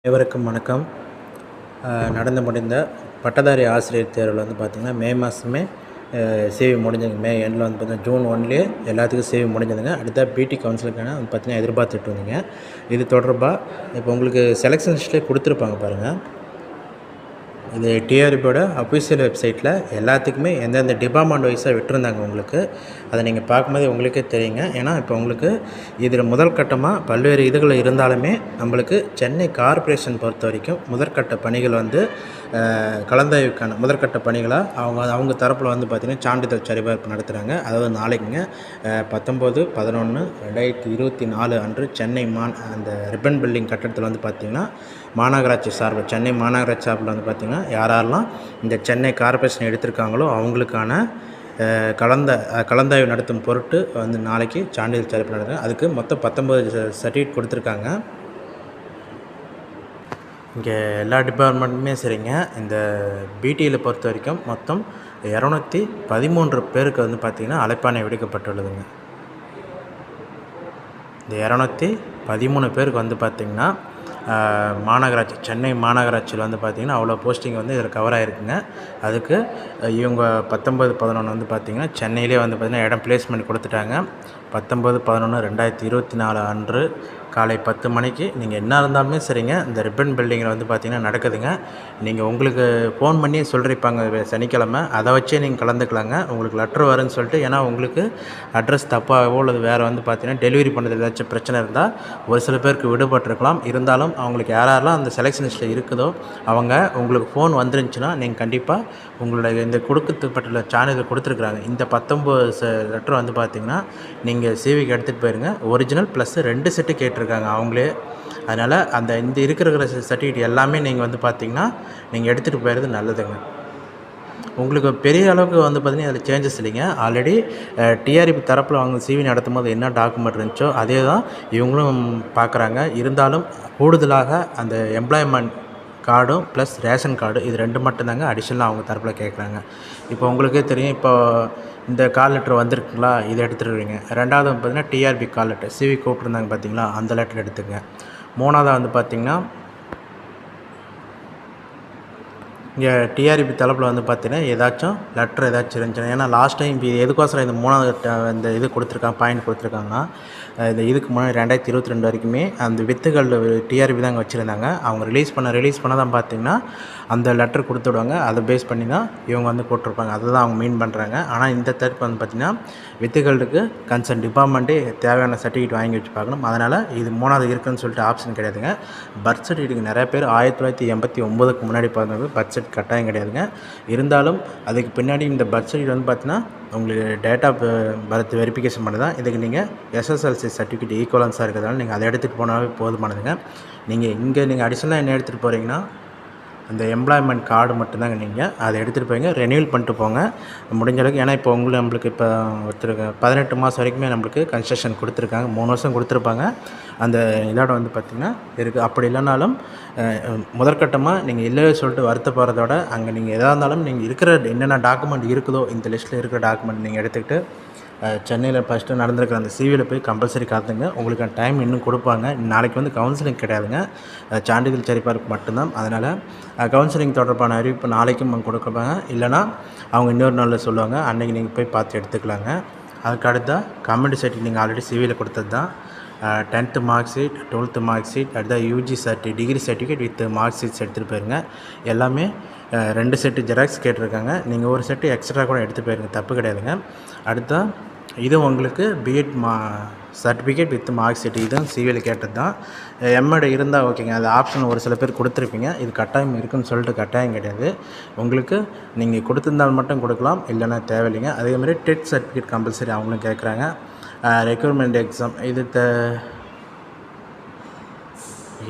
அனைவருக்கும் வணக்கம். நடந்து முடிந்த பட்டதாரி ஆசிரியர் தேர்வில் வந்து பார்த்திங்கன்னா மே மாதமே சிவி முடிஞ்சதுங்க. மே எண்டில் வந்து பார்த்திங்கன்னா ஜூன் 1லேயே எல்லாத்துக்கும் சிவி முடிஞ்சதுங்க. அடுத்த பிடி கவுன்சிலுக்கான வந்து பார்த்திங்கன்னா எதிர்பார்த்துட்டு இருந்தீங்க. இது தொடர்பாக இப்போ உங்களுக்கு செலெக்ஷன் லிஸ்ட்லேயே கொடுத்துருப்பாங்க பாருங்கள். இது டிஆர்பியோட அஃபிஷியல் வெப்சைட்டில் எல்லாத்துக்குமே எந்தெந்த டிபார்ட்மெண்ட் வைஸாக விட்டுருந்தாங்க உங்களுக்கு. அதை நீங்கள் பார்க்கும்போது உங்களுக்கே தெரியுங்க. ஏன்னா இப்போ உங்களுக்கு இதில் முதல் கட்டமாக பல்வேறு இதுகள் இருந்தாலுமே நம்மளுக்கு சென்னை கார்ப்பரேஷன் பொறுத்த வரைக்கும் முதற்கட்ட பணிகள் வந்து கலந்தாய்வுக்கான முதற்கட்ட பணிகளாக அவங்க தரப்பில் வந்து பார்த்திங்கன்னா சான்றிதழ் சரிபார்ப்பு நடத்துகிறாங்க. அதாவது நாளைக்குங்க 19/11/2024 அன்று சென்னை அந்த ரிப்பன் பில்டிங் கட்டடத்தில் வந்து பார்த்திங்கன்னா மாநகராட்சி சார்பில் சென்னை மாநகராட்சி சார்பில் வந்து பார்த்திங்கன்னா யாரெல்லாம் இந்த சென்னை கார்ப்பரேஷன் எடுத்திருக்காங்களோ அவங்களுக்கான கலந்தாய்வு நடத்தும் பொருட்டு வந்து நாளைக்கு சான்றிதழ் சரிபார்ப்பு நடத்துகிறாங்க. அதுக்கு மொத்தம் 19 சர்டிஃபிகேட் கொடுத்துருக்காங்க. இங்கே எல்லா டிபார்ட்மெண்ட்டுமே சரிங்க. இந்த பிடியில் பொறுத்த வரைக்கும் மொத்தம் 213 பேருக்கு வந்து பார்த்திங்கன்னா அழைப்பாணை விடுக்கப்பட்டுள்ளதுங்க. இந்த 213 பேருக்கு வந்து பார்த்திங்கன்னா மாநகராட்சி சென்னை மாநகராட்சியில் வந்து பார்த்திங்கன்னா அவ்வளோ போஸ்டிங் வந்து இதில் கவர் ஆகிருக்குங்க. அதுக்கு இவங்க 19/11 வந்து பார்த்திங்கன்னா சென்னையிலே வந்து பார்த்திங்கன்னா இடம் பிளேஸ்மெண்ட் கொடுத்துட்டாங்க. 19/11/2024 அன்று காலை 10 மணிக்கு நீங்கள் என்ன இருந்தாலுமே சரிங்க, இந்த ரிப்பன் பில்டிங்கில் வந்து பார்த்திங்கன்னா நடக்குதுங்க. நீங்கள் உங்களுக்கு ஃபோன் பண்ணி சொல்லியிருப்பாங்க சனிக்கிழமை, அதை வச்சே நீங்கள் கலந்துக்கலாங்க. உங்களுக்கு லெட்ரு வரும்னு சொல்லிட்டு. ஏன்னா உங்களுக்கு அட்ரஸ் தப்பாகவோ அல்லது வேறு வந்து பார்த்திங்கன்னா டெலிவரி பண்ணுறது ஏதாச்சும் பிரச்சனை இருந்தால் ஒரு சில பேருக்கு விடுபட்டிருக்கலாம். இருந்தாலும் அவங்களுக்கு யாரெல்லாம் அந்த செலெக்ஷன் லிஸ்ட்டில் இருக்குதோ அவங்க உங்களுக்கு ஃபோன் வந்துருந்துச்சுன்னா நீங்கள் கண்டிப்பாக உங்களுடைய இந்த கொடுக்கப்பட்டுள்ள சான்றிதழ் கொடுத்துருக்குறாங்க. இந்த 19 லெட்ரு வந்து பார்த்திங்கன்னா நீங்கள் சிவிக்கு எடுத்துகிட்டு போயிருங்க. ஒரிஜினல் ப்ளஸ் 2 செட்டு கேட்டிருக்காங்க அவங்களே. அதனால் இந்த இருக்கிற சர்டிஃபிகேட் எல்லாமே நீங்கள் வந்து பார்த்திங்கன்னா நீங்கள் எடுத்துகிட்டு போயிடுறது நல்லதுங்க. உங்களுக்கு பெரிய அளவுக்கு வந்து பார்த்திங்கன்னா அதில் சேஞ்சஸ் இல்லைங்க. ஆல்ரெடி டிஆர்பி தரப்பில் அவங்க சிவி நடத்தும் போது என்ன டாக்குமெண்ட் இருந்துச்சோ அதே தான் இவங்களும் பார்க்குறாங்க. இருந்தாலும் கூடுதலாக அந்த எம்ப்ளாய்மெண்ட் கார்டும் ப்ளஸ் ரேஷன் கார்டு இது 2 மட்டும்தாங்க அடிஷ்னலாக அவங்க தரப்பில் கேட்குறாங்க. இப்போ உங்களுக்கே தெரியும், இப்போ இந்த கால் லெட்டர் வந்திருக்குங்களா, இதை எடுத்துருவீங்க. ரெண்டாவது வந்து பார்த்திங்கன்னா டிஆர்பி கால் லெட்டர் சிவி கூப்பிட்ருந்தாங்க பார்த்திங்களா, அந்த லெட்டர் எடுத்துங்க. மூணாவது வந்து பார்த்திங்கன்னா இங்கே டிஆர்பி தரப்பில் வந்து பார்த்திங்கன்னா ஏதாச்சும் லெட்டர் ஏதாச்சும் இருந்துச்சுன்னா, ஏன்னா லாஸ்ட் டைம் இது எதுக்கோசரம் இந்த 3வது இந்த இது கொடுத்துருக்காங்க பாயிண்ட் கொடுத்துருக்காங்கன்னா, இந்த இதுக்கு முன்னாடி 2022 வரைக்குமே அந்த வித்துகள் டிஆர்பி தாங்க வச்சுருந்தாங்க. அவங்க ரிலீஸ் பண்ண தான் பார்த்திங்கன்னா அந்த லெட்டர் கொடுத்து விடுவாங்க. அதை பேஸ் பண்ணி தான் இவங்க வந்து போட்டிருப்பாங்க. அதை தான் அவங்க மீன் பண்ணுறாங்க. ஆனால் இந்த தரப்பு வந்து பார்த்திங்கன்னா வித்துகளுக்கு கன்சர்ன் டிபார்ட்மெண்ட்டே தேவையான சர்டிஃபிகேட் வாங்கி வச்சு பார்க்கணும். அதனால் இது 3வது இருக்குதுன்னு சொல்லிட்டு ஆப்ஷன் கிடையாதுங்க. பர்த் சர்டிஃபிகேட்டுக்கு நிறைய பேர் 1989க்கு முன்னாடி பிறந்தவங்க பர்த் சர்டிஃபிகேட் கட்டாயம் கிடையாதுங்க. இருந்தாலும் அதுக்கு பின்னாடி இந்த பர்த் சர்டிஃபிகேட் வந்து பார்த்திங்கன்னா உங்களுக்கு டேட் ஆஃப் பர்த் வெரிஃபிகேஷன் பண்ணி தான். இதுக்கு நீங்கள் எஸ்எஸ்எல்சி சர்டிஃபிகேட் ஈக்குவலன்ஸாக இருக்கிறதால நீங்கள் அதை எடுத்துகிட்டு போனாவே போதுமானதுங்க. நீங்கள் அடிஷ்னலாக என்ன எடுத்துகிட்டு போகிறீங்கன்னா அந்த எம்ப்ளாய்மெண்ட் கார்டு மட்டும்தாங்க. நீங்கள் அதை எடுத்துகிட்டு போய்ங்க ரெனியூவல் பண்ணிட்டு போங்க முடிஞ்ச அளவுக்கு. ஏன்னா இப்போ நம்மளுக்கு இப்போ ஒருத்தருக்கு 18 மாதம் வரைக்குமே நம்மளுக்கு கன்ஸ்ட்ரக்ஷன் கொடுத்துருக்காங்க. 3 வருஷம் கொடுத்துருப்பாங்க. அந்த இதோட வந்து பார்த்திங்கன்னா இருக்குது. அப்படி இல்லைனாலும் முதற்கட்டமாக நீங்கள் இல்லையே சொல்லிட்டு வருத்தப்படுறதோட அங்கே நீங்கள் எதாக இருந்தாலும் நீங்கள் இருக்கிற என்னென்ன டாக்குமெண்ட் இருக்குதோ இந்த லிஸ்ட்டில் இருக்கிற டாக்குமெண்ட் நீங்கள் எடுத்துக்கிட்டு சென்னையில் ஃபஸ்ட்டு நடந்திருக்கிற அந்த சிவியில் போய் கம்பல்சரி காத்துங்க. உங்களுக்கு டைம் இன்னும் கொடுப்பாங்க. நாளைக்கு வந்து கவுன்சிலிங் கிடையாதுங்க, சான்றிதழ் சரிபார்ப்பு மட்டும்தான். அதனால் கவுன்சிலிங் தொடர்பான அறிவிப்பு நாளைக்கும் அவங்க கொடுப்பாங்க. இல்லைனா அவங்க இன்னொரு நாளில் சொல்லுவாங்க, அன்றைக்கி நீங்கள் போய் பார்த்து எடுத்துக்கலாங்க. அதுக்கு அடுத்த கம்யூனிட்டி சர்டிஃபிகேட் நீங்கள் ஆல்ரெடி சிவியில் கொடுத்தது தான். 10th mark sheet, 12th mark sheet, அடுத்த UG degree certificate with mark sheets எடுத்துகிட்டு போயிருங்க. எல்லாமே 2 செட்டு ஜெராக்ஸ் கேட்டிருக்காங்க. நீங்கள் ஒரு செட்டு எக்ஸ்ட்ரா கூட எடுத்துகிட்டு போயிருங்க, தப்பு கிடையாதுங்க. அடுத்த இது உங்களுக்கு BEd certificate with mark sheet, இதுவும் சிவியில் கேட்டது தான். எம்எட் இருந்தால் ஓகேங்க, அது ஆப்ஷன் ஒரு சில பேர் கொடுத்துருப்பீங்க. இது கட்டாயம் இருக்குதுன்னு சொல்லிட்டு கட்டாயம் கிடையாது. உங்களுக்கு நீங்கள் கொடுத்துருந்தால் மட்டும் கொடுக்கலாம், இல்லைன்னா தேவையில்லைங்க. அதேமாதிரி டெட் சர்டிஃபிகேட் கம்பல்சரி அவங்களும் கேட்குறாங்க. ரெக்யூர்மெண்ட் எக்ஸாம்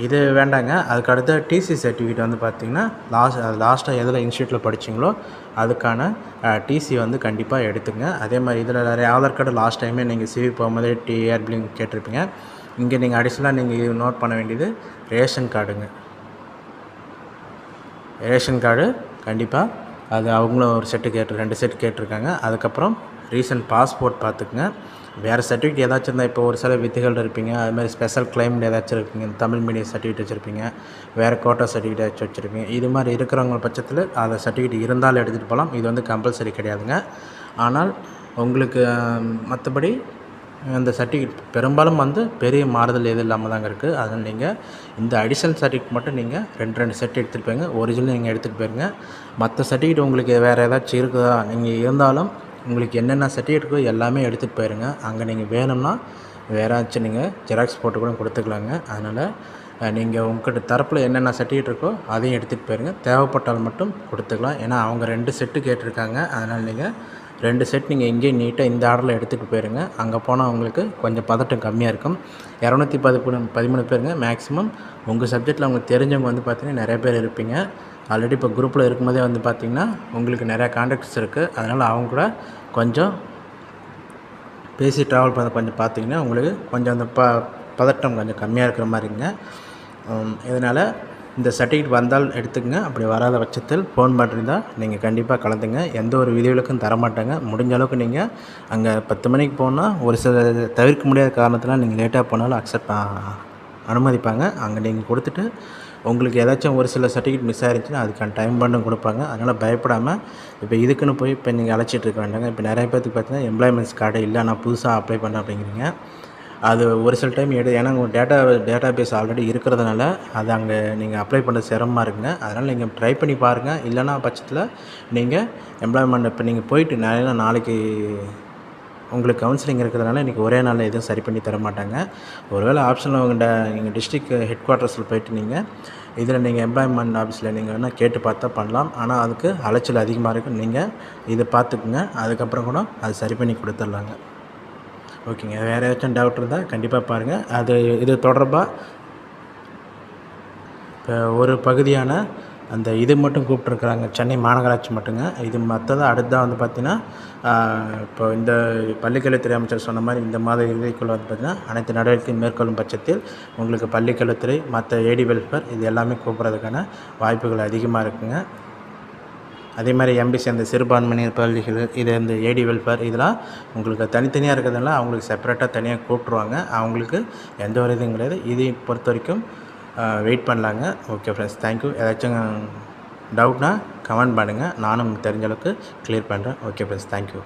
இது வேண்டாங்க. அதுக்கு அடுத்த டிசி சர்டிஃபிகேட் வந்து பார்த்திங்கன்னா லாஸ்ட்டாக எதில் இன்ஸ்டியூட்டில் படிச்சிங்களோ அதுக்கான டிசி வந்து கண்டிப்பாக எடுத்துங்க. அதே மாதிரி இதில் ஆதார் கார்டு லாஸ்ட் டைமே நீங்கள் சிவி போகும்போதே டிஆர்பிலையும் கேட்டிருப்பீங்க. இங்கே நீங்கள் அடிஷ்னலாக நீங்கள் நோட் பண்ண வேண்டியது ரேஷன் கார்டுங்க. ரேஷன் கார்டு கண்டிப்பாக அது அவங்களும் ஒரு செட்டு 2 செட் கேட்டிருக்காங்க. அதுக்கப்புறம் ரீசன்ட் பாஸ்போர்ட் பார்த்துக்குங்க. வேறு சர்டிஃபிகேட் ஏதாச்சும் இருந்தால் இப்போ ஒரு சில வித்துகள் இருப்பீங்க, அதுமாதிரி ஸ்பெஷல் கிளைம்டு ஏதாச்சும் இருப்பீங்க, தமிழ் மீடியம் சர்டிஃபிகேட் வச்சுருப்பீங்க, வேறு கோட்டா சர்டிஃபிகேட் ஏதாச்சும் வச்சுருப்பீங்க. இது மாதிரி இருக்கிறவங்க பட்சத்தில் அந்த சர்டிஃபிகேட் இருந்தாலும் எடுத்துகிட்டு போகலாம். இது வந்து கம்பல்சரி கிடையாதுங்க. ஆனால் உங்களுக்கு மற்றபடி அந்த சர்டிஃபிகேட் பெரும்பாலும் வந்து பெரிய மாறுதல் எதுவும் இல்லாமல் தாங்க இருக்குது. அதனால் நீங்கள் இந்த அடிஷனல் சர்டிஃபிகேட் மட்டும் நீங்கள் 2 செட் எடுத்துகிட்டு போய்ங்க. ஒரிஜினல் நீங்கள் எடுத்துகிட்டு போயிருங்க. மற்ற சர்டிஃபிகேட் உங்களுக்கு வேறு ஏதாச்சும் இருக்குதா, நீங்கள் இருந்தாலும் உங்களுக்கு என்னென்ன சர்டிஃபிகேட் இருக்கோ எல்லாமே எடுத்துகிட்டு போயிருங்க. அங்கே நீங்கள் வேணும்னா வேறாச்சும் நீங்கள் ஜெராக்ஸ் போட்டு கூட கொடுத்துக்கலாங்க. அதனால் நீங்கள் உங்கள்கிட்ட தரப்பில் என்னென்ன சர்டிஃபிகேட் இருக்கோ அதையும் எடுத்துகிட்டு போயிருங்க. தேவைப்பட்டால் மட்டும் கொடுத்துக்கலாம். ஏன்னா அவங்க 2 செட்டு கேட்டிருக்காங்க. அதனால் நீங்கள் 2 செட் நீங்கள் இங்கேயே நீட்டாக இந்த ஆர்டரில் எடுத்துகிட்டு போயிருங்க. அங்கே போனால் உங்களுக்கு கொஞ்சம் பதட்டம் கம்மியாக இருக்கும். 213 பேருங்க மேக்ஸிமம். உங்கள் சப்ஜெக்டில் உங்களுக்கு தெரிஞ்சவங்க வந்து பார்த்திங்கன்னா நிறைய பேர் இருப்பீங்க. ஆல்ரெடி இப்போ குரூப்பில் இருக்கும்போதே வந்து பார்த்திங்கன்னா உங்களுக்கு நிறையா கான்டாக்ட்ஸ் இருக்குது. அதனால் அவங்க கூட கொஞ்சம் பேசி ட்ராவல் பண்ண கொஞ்சம் பார்த்திங்கன்னா உங்களுக்கு கொஞ்சம் அந்த பதட்டம் கொஞ்சம் கம்மியாக இருக்கிற மாதிரிங்க. இதனால் இந்த சர்டிஃபிகேட் வந்தால் எடுத்துக்கங்க. அப்படி வராத பட்சத்தில் ஃபோன் பண்ணியிருந்தா நீங்கள் கண்டிப்பாக கலந்துங்க. எந்த ஒரு விதிவிலக்கும் தரமாட்டாங்க. முடிஞ்ச அளவுக்கு நீங்கள் அங்கே 10 மணிக்கு போனால் ஒரு சில தவிர்க்க முடியாத காரணத்தினால் நீங்கள் லேட்டாக போனாலும் அனுமதிப்பாங்க. அங்கே நீங்கள் கொடுத்துட்டு உங்களுக்கு ஏதாச்சும் ஒரு சில சர்டிஃபிகேட் மிஸ் ஆகிருந்துச்சுன்னா அதுக்கான டைம் பாண்டும் கொடுப்பாங்க. அதனால் பயப்படாமல் இப்போ இதுக்குன்னு போய் இப்போ நீங்கள் அழைச்சிட்டு இருக்க வேண்டாங்க. இப்போ நிறைய பேருக்கு பார்த்தீங்கன்னா எம்ப்ளாய்மெண்ட்ஸ் கார்டு இல்லை, நான் புதுசாக அப்ளை பண்ணேன் அப்படிங்கிறீங்க. அது ஒரு சில டைம் ஏன்னா உங்கள் டேட்டா பேஸ் ஆல்ரெடி இருக்கிறதுனால அது அங்கே நீங்கள் அப்ளை பண்ணுறது சிரமமாக இருக்குங்க. அதனால் நீங்கள் ட்ரை பண்ணி பாருங்கள். இல்லைன்னா பட்சத்தில் நீங்கள் எம்ப்ளாய்மெண்ட் இப்போ நீங்கள் போயிட்டு நாளைக்கு உங்களுக்கு கவுன்சிலிங் இருக்கிறதுனால இன்றைக்கி ஒரே நாளில் எதுவும் சரி பண்ணி தர மாட்டாங்க. ஒருவேளை ஆப்ஷனில் நீங்கள் டிஸ்ட்ரிக்ட் ஹெட் குவார்ட்டர்ஸில் போய்ட்டு நீங்கள் இதில் நீங்கள் எம்ப்ளாய்மெண்ட் ஆஃபீஸில் நீங்கள் வேணால் கேட்டு பார்த்தா பண்ணலாம். ஆனால் அதுக்கு அலைச்சல் அதிகமாக இருக்கும். நீங்கள் இதை பார்த்துக்குங்க. அதுக்கப்புறம் கூட அது சரி பண்ணி கொடுத்துட்லாங்க. ஓகேங்க. வேறு ஏதாச்சும் டவுட் இருந்தால் கண்டிப்பாக பாருங்கள். இது தொடர்பாக இப்போ ஒரு பகுதியான அந்த இது மட்டும் கூப்பிட்ருக்குறாங்க, சென்னை மாநகராட்சி மட்டுங்க. இது மற்றது அடுத்ததாக வந்து பார்த்திங்கன்னா இப்போ இந்த பள்ளிக்கல்வித்துறை அமைச்சர் சொன்ன மாதிரி இந்த மாத இறுதிக்குள்ளே வந்து பார்த்திங்கன்னா அனைத்து நடவடிக்கையும் மேற்கொள்ளும் பட்சத்தில் உங்களுக்கு பள்ளிக்கல்வித்துறை மற்ற ஏடி வெல்ஃபேர் இது எல்லாமே கூப்பிட்றதுக்கான வாய்ப்புகள் அதிகமாக இருக்குங்க. அதே மாதிரி எம்பிசி அந்த சிறுபான்மையினர் பள்ளிகள் இது இந்த ஏடி வெல்ஃபேர் இதெல்லாம் உங்களுக்கு தனித்தனியாக இருக்கிறதுனால அவங்களுக்கு செப்பரேட்டாக தனியாக கூப்பிட்ருவாங்க. அவங்களுக்கு எந்த ஒரு இதுவும் கிடையாது. இதை பொறுத்த வரைக்கும் வெயிட் பண்ணலாங்க. Okay friends, thank you. ஏதாச்சும் டவுட்னா கமெண்ட் பண்ணுங்கள். நானும் தெரிஞ்ச அளவுக்கு கிளியர் பண்ணுறேன். Okay friends, thank you.